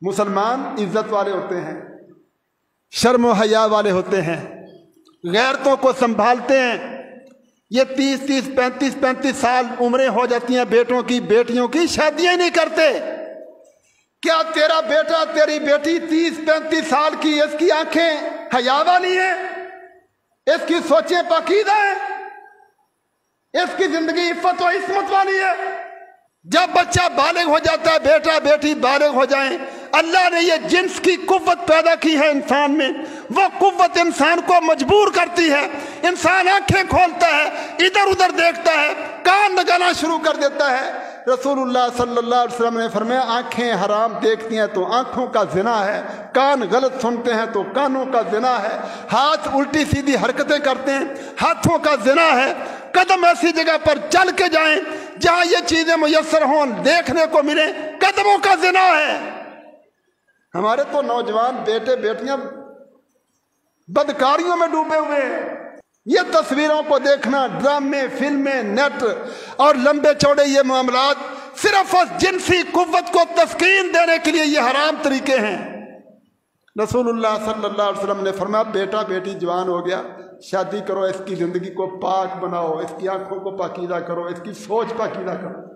مسلمان عزت والے ہوتے ہیں، شرم و حیا والے ہوتے ہیں، غیرتوں کو سنبھالتے ہیں۔ یہ 30-35 سال عمریں ہو جاتی ہیں بیٹوں کی بیٹیوں کی، شادیاں نہیں کرتے۔ کیا تیرا بیٹا تیری بیٹی 30-35 سال کی، اس کی آنکھیں حیا والی ہیں، اس کی سوچیں پاکیزہ ہیں، اس کی زندگی عفت و عصمت والی ہے؟ جب بچہ بالغ ہو جاتا ہے، بیٹا بیٹی بالغ ہو جائیں، اللہ نے یہ جنس کی قوت پیدا کی ہے انسان میں، وہ قوت انسان کو مجبور کرتی ہے، انسان آنکھیں کھولتا ہے، ادھر ادھر دیکھتا ہے، کان لگانا شروع کر دیتا ہے۔ رسول اللہ صلی اللہ علیہ وسلم نے فرمایا آنکھیں حرام دیکھتی ہیں تو آنکھوں کا زنا ہے، کان غلط سنتے ہیں تو کانوں کا زنا ہے، ہاتھ الٹی سیدھی حرکتیں کرتے ہیں، ہاتھوں کا زنا ہے، قدم ایسی جگہ پر چل کے جائیں جہاں یہ چیزیں میسر ہوں، دیکھنے کو ملیں، قدموں کا زنا ہے۔ ہمارے تو نوجوان بیٹے بیٹیاں بدکاریوں میں ڈوبے ہوئے ہیں۔ یہ تصویروں کو دیکھنا، ڈرامے، فلمیں، نیٹ اور لمبے چوڑے یہ معاملات صرف اس جنسی قوت کو تسکین دینے کے لیے یہ حرام طریقے ہیں۔ رسول اللہ صلی اللہ علیہ وسلم نے فرمایا بیٹا بیٹی جوان ہو گیا، شادی کرو، اس کی زندگی کو پاک بناؤ، اس کی آنکھوں کو پاکیزہ کرو، اس کی سوچ پاکیزہ کرو۔